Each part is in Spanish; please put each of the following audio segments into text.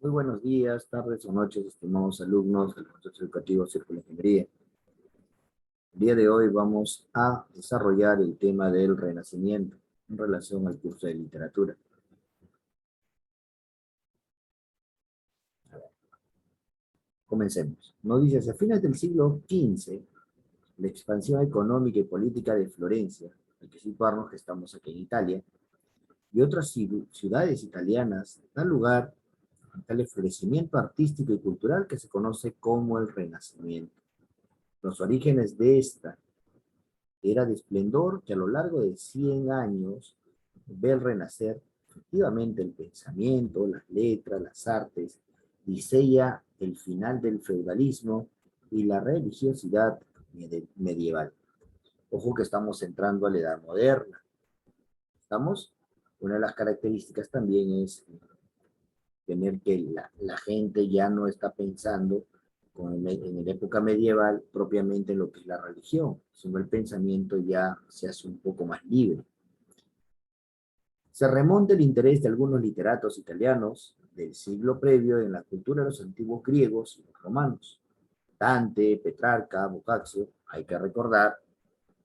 Muy buenos días, tardes o noches, estimados alumnos del Consorcio Educativo Círculo de Ingeniería. El día de hoy vamos a desarrollar el tema del Renacimiento en relación al curso de literatura. Comencemos. Nos dice, hacia fines del siglo XV, la expansión económica y política de Florencia, hay que situarnos que estamos aquí en Italia, y otras ciudades italianas dan lugar a tal florecimiento artístico y cultural que se conoce como el Renacimiento. Los orígenes de esta era de esplendor que a lo largo de 100 años ve el renacer efectivamente el pensamiento, las letras, las artes, y sella el final del feudalismo y la religiosidad medieval. Ojo que estamos entrando a la edad moderna. ¿Estamos? Una de las características también es tener que la gente ya no está pensando en la época medieval propiamente en lo que es la religión, sino el pensamiento ya se hace un poco más libre. Se remonta el interés de algunos literatos italianos del siglo previo en la cultura de los antiguos griegos y los romanos. Dante, Petrarca, Boccaccio, hay que recordar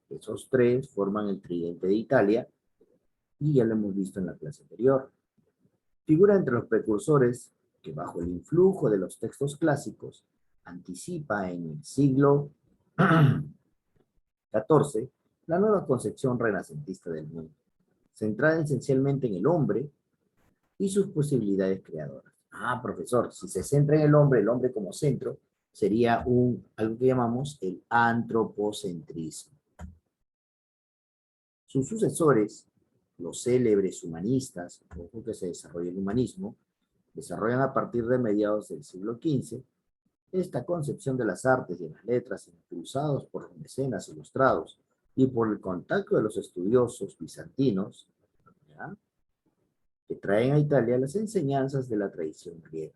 que esos tres forman el tridente de Italia y ya lo hemos visto en la clase anterior. Figura entre los precursores que bajo el influjo de los textos clásicos anticipa en el siglo XIV la nueva concepción renacentista del mundo, centrada esencialmente en el hombre y sus posibilidades creadoras. Ah, profesor, si se centra en el hombre como centro, sería algo que llamamos el antropocentrismo. Sus sucesores, los célebres humanistas, ojo que se desarrolla el humanismo, desarrollan a partir de mediados del siglo XV esta concepción de las artes y de las letras impulsados por los mecenas ilustrados y por el contacto de los estudiosos bizantinos, ¿ya?, que traen a Italia las enseñanzas de la tradición griega.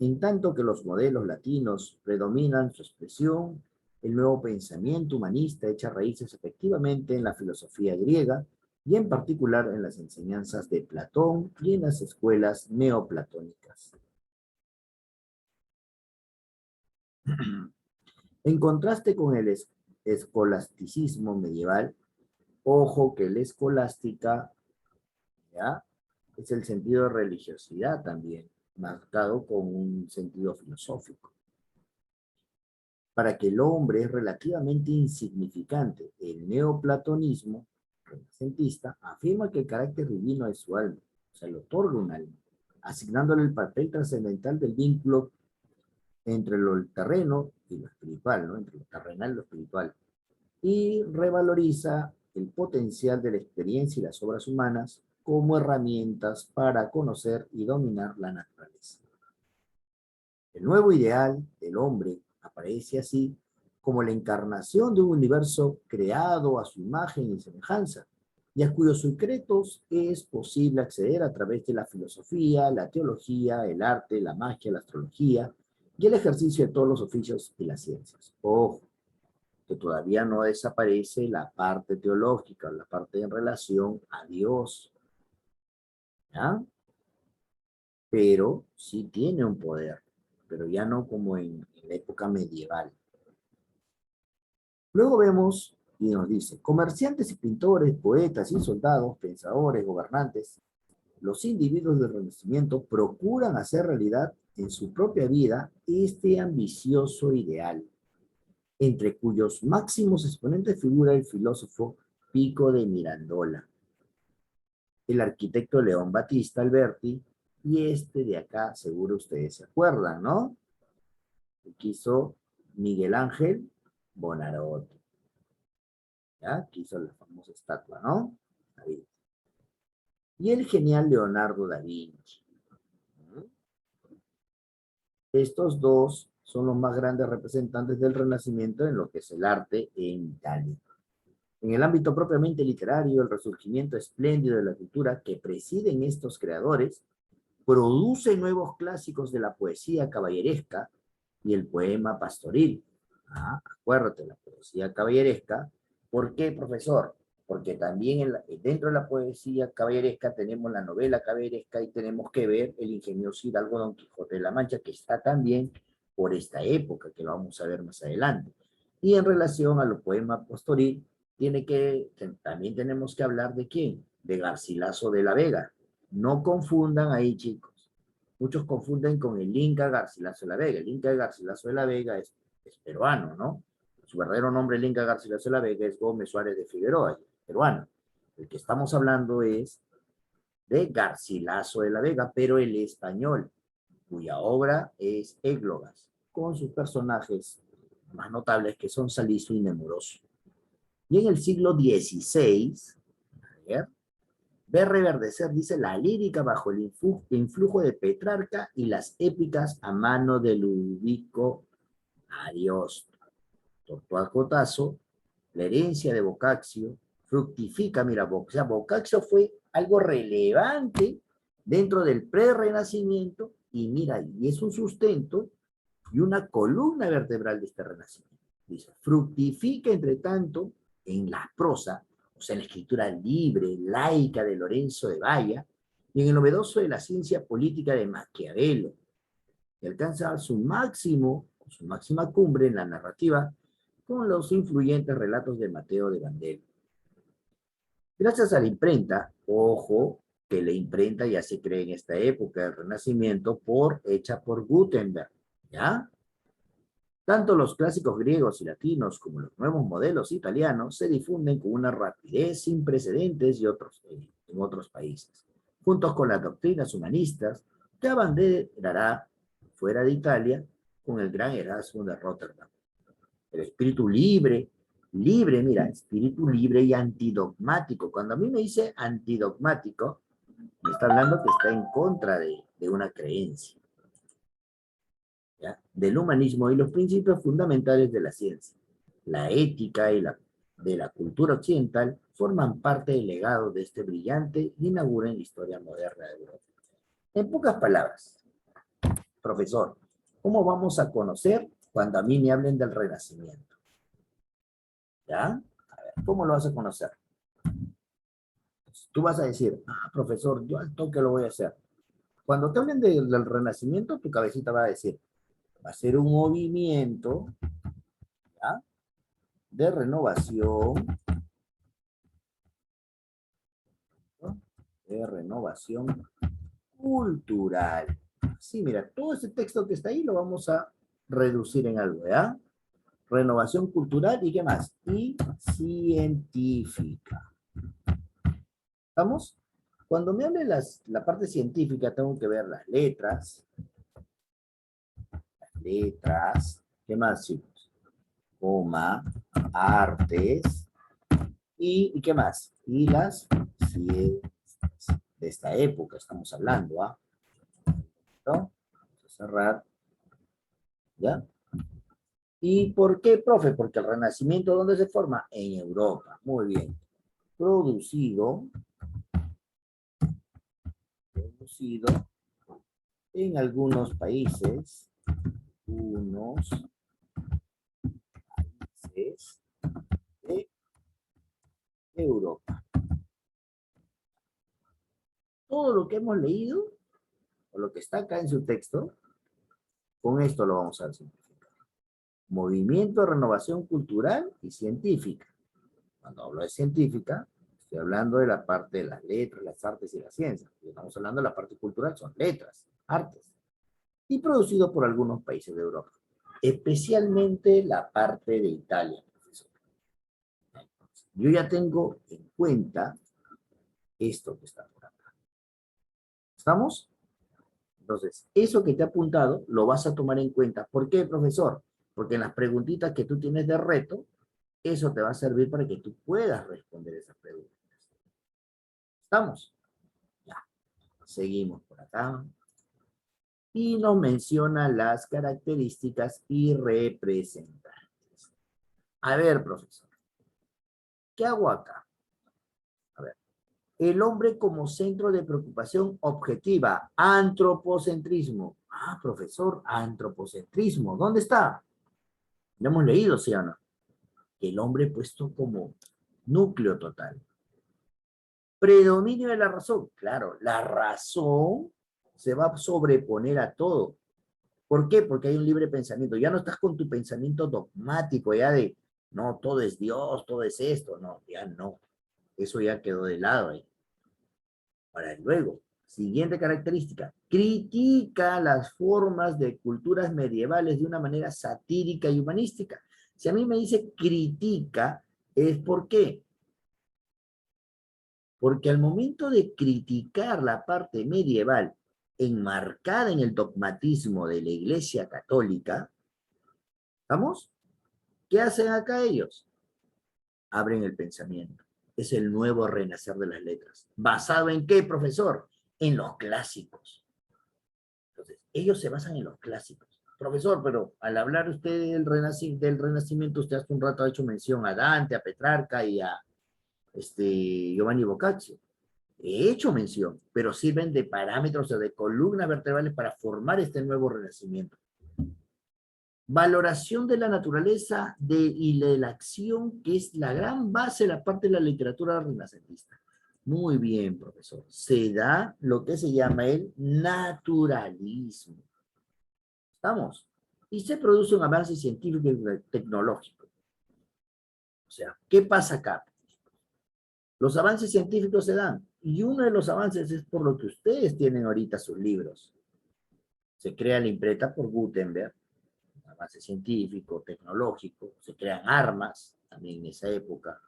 En tanto que los modelos latinos predominan su expresión, el nuevo pensamiento humanista echa raíces efectivamente en la filosofía griega y en particular en las enseñanzas de Platón y en las escuelas neoplatónicas. En contraste con el escolasticismo medieval, ojo que la escolástica, ¿ya?, es el sentido de religiosidad también, marcado con un sentido filosófico. Para que el hombre es relativamente insignificante, el neoplatonismo renacentista afirma que el carácter divino es su alma, o sea, le otorga un alma, asignándole el papel trascendental del vínculo entre lo terreno y lo espiritual, ¿no?, entre lo terrenal y lo espiritual, y revaloriza el potencial de la experiencia y las obras humanas como herramientas para conocer y dominar la naturaleza. El nuevo ideal del hombre aparece así como la encarnación de un universo creado a su imagen y semejanza, y a cuyos secretos es posible acceder a través de la filosofía, la teología, el arte, la magia, la astrología y el ejercicio de todos los oficios y las ciencias. Ojo, que todavía no desaparece la parte teológica, la parte en relación a Dios, ¿ya? Pero sí tiene un poder, pero ya no como en la época medieval. Luego vemos, y nos dice, comerciantes y pintores, poetas y soldados, pensadores, gobernantes, los individuos del Renacimiento procuran hacer realidad en su propia vida este ambicioso ideal, entre cuyos máximos exponentes figura el filósofo Pico de Mirandola, el arquitecto León Battista Alberti, y este de acá, seguro ustedes se acuerdan, ¿no?, el que hizo Miguel Ángel Buonarroti, ¿ya?, que hizo la famosa estatua, ¿no? Ahí. Y el genial Leonardo da Vinci. Estos dos son los más grandes representantes del Renacimiento en lo que es el arte en Italia. En el ámbito propiamente literario, el resurgimiento espléndido de la cultura que presiden estos creadores produce nuevos clásicos de la poesía caballeresca y el poema pastoril. Ah, acuérdate, la poesía caballeresca. ¿Por qué, profesor? porque también dentro de la poesía caballeresca tenemos la novela caballeresca y tenemos que ver el ingenioso Hidalgo Don Quijote de la Mancha, que está también por esta época, que lo vamos a ver más adelante. Y en relación a los poemas pastoril, también tenemos que hablar de quién, de Garcilaso de la Vega. No confundan ahí, chicos. Muchos confunden con el Inca Garcilaso de la Vega. El Inca Garcilaso de la Vega es peruano, ¿no? Su verdadero nombre, el Inca Garcilaso de la Vega, es Gómez Suárez de Figueroa, peruano. El que estamos hablando es de Garcilaso de la Vega, pero el español, cuya obra es Églogas, con sus personajes más notables que son Salizo y Nemoroso. Y en el siglo XVI, ve reverdecer, dice, la lírica bajo el influjo de Petrarca y las épicas a mano de Ludovico Ariosto. Torcuato Tasso, la herencia de Boccaccio, fructifica, mira, o sea, Boccaccio fue algo relevante dentro del pre-renacimiento y mira, y es un sustento y una columna vertebral de este renacimiento. Dice, fructifica entre tanto en la prosa, o sea, en la escritura libre, laica de Lorenzo de Valla, y en el novedoso de la ciencia política de Maquiavelo, que alcanza su máxima cumbre en la narrativa con los influyentes relatos de Mateo de Bandel. Gracias a la imprenta, ojo, que la imprenta ya se cree en esta época del Renacimiento hecha por Gutenberg, ¿ya? Tanto los clásicos griegos y latinos como los nuevos modelos italianos se difunden con una rapidez sin precedentes en otros países, juntos con las doctrinas humanistas que abanderará fuera de Italia con el gran Erasmo de Rotterdam. El espíritu libre, mira, espíritu libre y antidogmático. Cuando a mí me dice antidogmático, me está hablando que está en contra de una creencia, ¿ya? Del humanismo y los principios fundamentales de la ciencia. La ética y de la cultura occidental forman parte del legado de este brillante y inaugura en la historia moderna de Europa. En pocas palabras, profesor, ¿cómo vamos a conocer cuando a mí me hablen del Renacimiento? ¿Ya? A ver, ¿cómo lo vas a conocer? Tú vas a decir, profesor, yo al toque lo voy a hacer. Cuando te hablen del Renacimiento, tu cabecita va a decir, va a ser un movimiento, ¿ya?, de renovación, ¿no?, de renovación cultural. Sí, mira, todo ese texto que está ahí lo vamos a reducir en algo, ¿ya? Renovación cultural y ¿qué más? Y científica. ¿Estamos? Cuando me hable la parte científica, tengo que ver las letras, ¿qué más, chicos? Coma, artes, y ¿qué más? Y las ciencias de esta época estamos hablando, ¿ah? ¿No? Vamos a cerrar, ¿ya? ¿Y por qué, profe? Porque el Renacimiento, ¿dónde se forma? En Europa. Muy bien. Producido en algunos países, de Europa. Todo lo que hemos leído, o lo que está acá en su texto, con esto lo vamos a simplificar. Movimiento de renovación cultural y científica. Cuando hablo de científica, estoy hablando de la parte de las letras, las artes y las ciencias. Y estamos hablando de la parte cultural, son letras, artes. Y producido por algunos países de Europa. Especialmente la parte de Italia, profesor. Yo ya tengo en cuenta esto que está por acá. ¿Estamos? Entonces, eso que te he apuntado lo vas a tomar en cuenta. ¿Por qué, profesor? Porque en las preguntitas que tú tienes de reto, eso te va a servir para que tú puedas responder esas preguntas. ¿Estamos? Ya. Seguimos por acá. Y nos menciona las características y representantes. A ver, profesor, ¿qué hago acá? A ver. El hombre como centro de preocupación objetiva, antropocentrismo. Profesor, antropocentrismo, ¿dónde está? Lo hemos leído, ¿sí o no? El hombre puesto como núcleo total. Predominio de la razón. Claro, la razón se va a sobreponer a todo. ¿Por qué? Porque hay un libre pensamiento. Ya no estás con tu pensamiento dogmático, ya de, no, todo es Dios, todo es esto. No, ya no. Eso ya quedó de lado ahí. Para luego, siguiente característica, critica las formas de culturas medievales de una manera satírica y humanística. Si a mí me dice critica, es ¿por qué? Porque al momento de criticar la parte medieval enmarcada en el dogmatismo de la Iglesia Católica, ¿estamos? ¿Qué hacen acá ellos? Abren el pensamiento. Es el nuevo renacer de las letras. ¿Basado en qué, profesor? En los clásicos. Entonces, ellos se basan en los clásicos. Profesor, pero al hablar usted del renacimiento, usted hace un rato ha hecho mención a Dante, a Petrarca y a Giovanni Boccaccio. He hecho mención, pero sirven de parámetros o de columnas vertebrales para formar este nuevo renacimiento. Valoración de la naturaleza y de la acción, que es la gran base de la parte de la literatura renacentista. Muy bien, profesor. Se da lo que se llama el naturalismo. ¿Estamos? Y se produce un avance científico y tecnológico. O sea, ¿qué pasa acá? Los avances científicos se dan, y uno de los avances es por lo que ustedes tienen ahorita sus libros. Se crea la imprenta por Gutenberg, un avance científico, tecnológico, se crean armas también en esa época,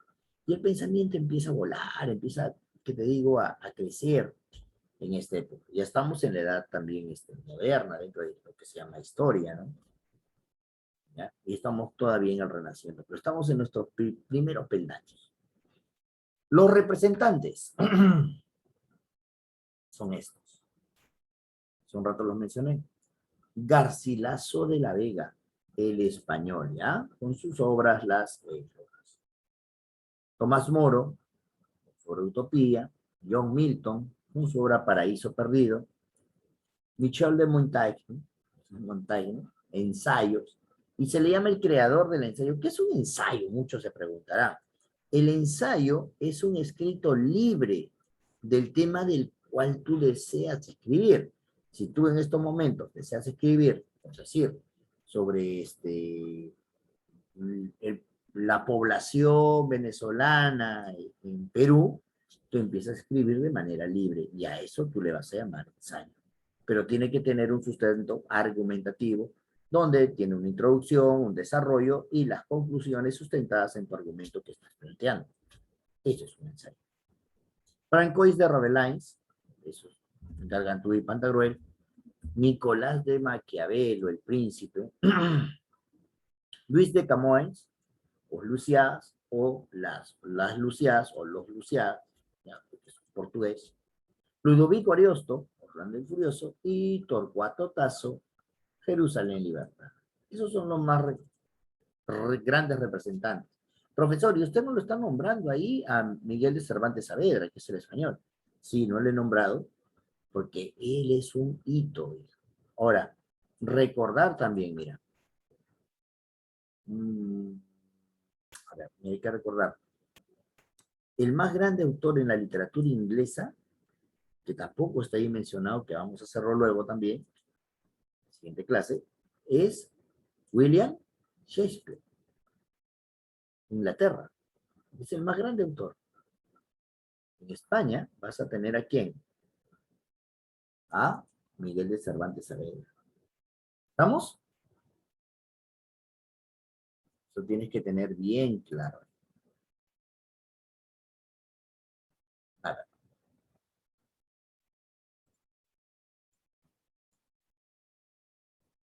y el pensamiento empieza a volar, empieza, ¿qué te digo?, a crecer en esta época. Ya estamos en la edad también moderna, dentro de lo que se llama historia, ¿no? ¿Ya? Y estamos todavía en el Renacimiento, pero estamos en nuestros primeros peldaños. Los representantes son estos. Hace un rato los mencioné. Garcilaso de la Vega, el español, ¿ya? Con sus obras Las Éflogas. Tomás Moro, sobre Utopía. John Milton, con su obra Paraíso Perdido. Michel de Montaigne, Ensayos. Y se le llama el creador del ensayo. ¿Qué es un ensayo? Muchos se preguntarán. El ensayo es un escrito libre del tema del cual tú deseas escribir. Si tú en estos momentos deseas escribir, es decir, sobre la población venezolana en Perú, tú empiezas a escribir de manera libre y a eso tú le vas a llamar ensayo. Pero tiene que tener un sustento argumentativo donde tiene una introducción, un desarrollo y las conclusiones sustentadas en tu argumento que estás planteando. Eso es un ensayo. Francois de Rabelais, eso es Gargantúa y Pantagruel. Nicolás de Maquiavelo, el príncipe. Luis de Camões, o Luciás, o las Luciás, o los Luciás, ya, es portugués. Ludovico Ariosto, Orlando el Furioso, y Torcuato Tasso, Jerusalén Libertad. Esos son los más grandes representantes. Profesor, y usted no lo está nombrando ahí a Miguel de Cervantes Saavedra, que es el español. Sí, no le he nombrado, porque él es un hito. Ahora, recordar también, mira. A ver, hay que recordar. El más grande autor en la literatura inglesa, que tampoco está ahí mencionado, que vamos a hacerlo luego también, siguiente clase, es William Shakespeare. Inglaterra. Es el más grande autor. En España vas a tener ¿a quién? A Miguel de Cervantes Saavedra. ¿Estamos? Eso tienes que tener bien claro. A ver.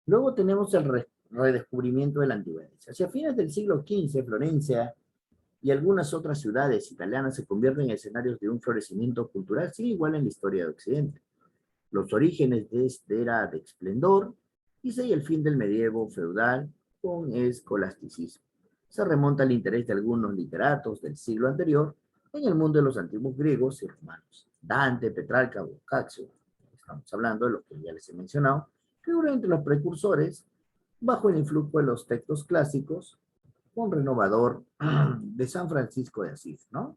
Luego tenemos el redescubrimiento de la antigüedad. Hacia fines del siglo XV, Florencia y algunas otras ciudades italianas se convierten en escenarios de un florecimiento cultural sin igual en la historia de Occidente. Los orígenes de esta era de esplendor y el fin del medievo feudal con escolasticismo. Se remonta al interés de algunos literatos del siglo anterior en el mundo de los antiguos griegos y romanos. Dante, Petrarca, Boccaccio, estamos hablando de lo que ya les he mencionado, figuran entre los precursores bajo el influjo de los textos clásicos, un renovador de San Francisco de Asís, ¿no?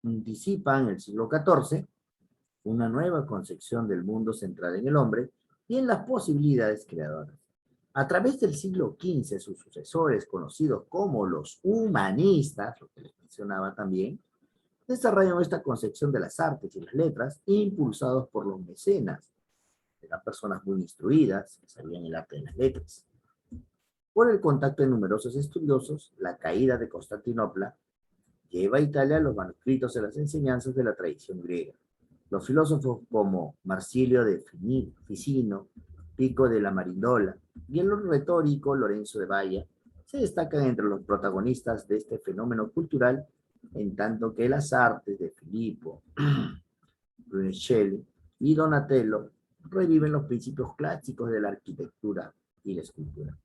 anticipa en el siglo XIV una nueva concepción del mundo centrada en el hombre y en las posibilidades creadoras. A través del siglo XV, sus sucesores, conocidos como los humanistas, lo que les mencionaba también, desarrollaron esta concepción de las artes y las letras, impulsados por los mecenas. Eran personas muy instruidas, que sabían el arte de las letras. Por el contacto de numerosos estudiosos, la caída de Constantinopla lleva a Italia los manuscritos de las enseñanzas de la tradición griega. Los filósofos como Marsilio de Ficino, Pico de la Marindola y el retórico Lorenzo de Valla se destacan entre los protagonistas de este fenómeno cultural, en tanto que las artes de Filippo, Brunelleschi y Donatello reviven los principios clásicos de la arquitectura y la escultura.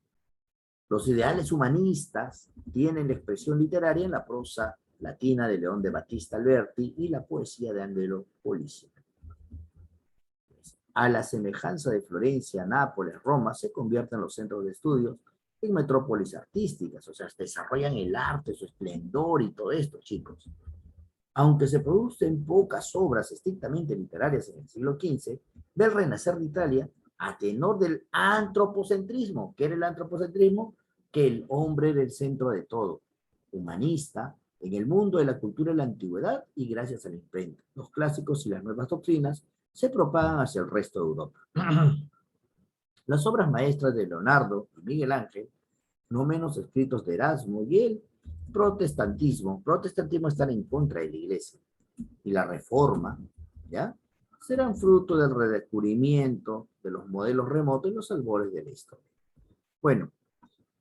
Los ideales humanistas tienen la expresión literaria en la prosa latina de León de Battista Alberti y la poesía de Angelo Policía. A la semejanza de Florencia, Nápoles, Roma, se convierten los centros de estudios en metrópolis artísticas, o sea, desarrollan el arte, su esplendor y todo esto, chicos. Aunque se producen pocas obras estrictamente literarias en el siglo XV, ve el renacer de Italia a tenor del antropocentrismo. ¿Qué era el antropocentrismo? Que el hombre era el centro de todo, humanista, en el mundo de la cultura de la antigüedad y gracias a la imprenta. Los clásicos y las nuevas doctrinas se propagan hacia el resto de Europa. Las obras maestras de Leonardo y Miguel Ángel, no menos escritos de Erasmo y el protestantismo están en contra de la iglesia, y la reforma, ¿ya? Serán fruto del redescubrimiento de los modelos remotos y los albores de la historia. Bueno,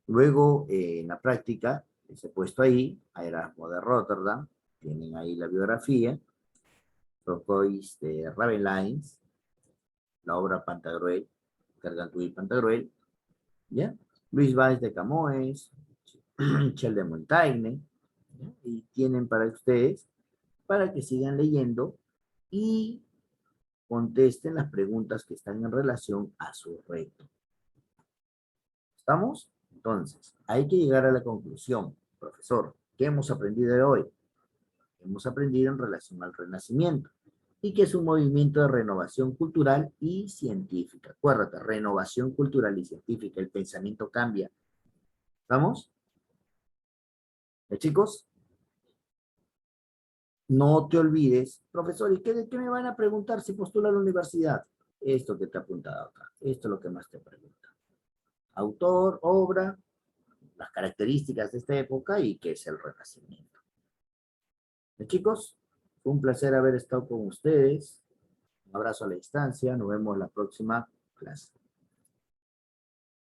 luego en la práctica, les he puesto ahí a Erasmo de Rotterdam, tienen ahí la biografía, Propois de Ravelines, la obra Pantagruel, Gargantúa y Pantagruel, ¿ya? Luis Valls de Camões, Michel de Montaigne, ¿ya? Y tienen para ustedes, para que sigan leyendo y contesten las preguntas que están en relación a su reto. ¿Estamos? Entonces, hay que llegar a la conclusión. Profesor, ¿qué hemos aprendido de hoy? Hemos aprendido en relación al Renacimiento y que es un movimiento de renovación cultural y científica. Acuérdate, renovación cultural y científica, el pensamiento cambia. ¿Estamos? Chicos, no te olvides, profesor, ¿y qué me van a preguntar si postulo a la universidad? Esto que te he apuntado acá, esto es lo que más te pregunta. Autor, obra, las características de esta época y qué es el Renacimiento. Chicos, fue un placer haber estado con ustedes. Un abrazo a la distancia, nos vemos en la próxima clase.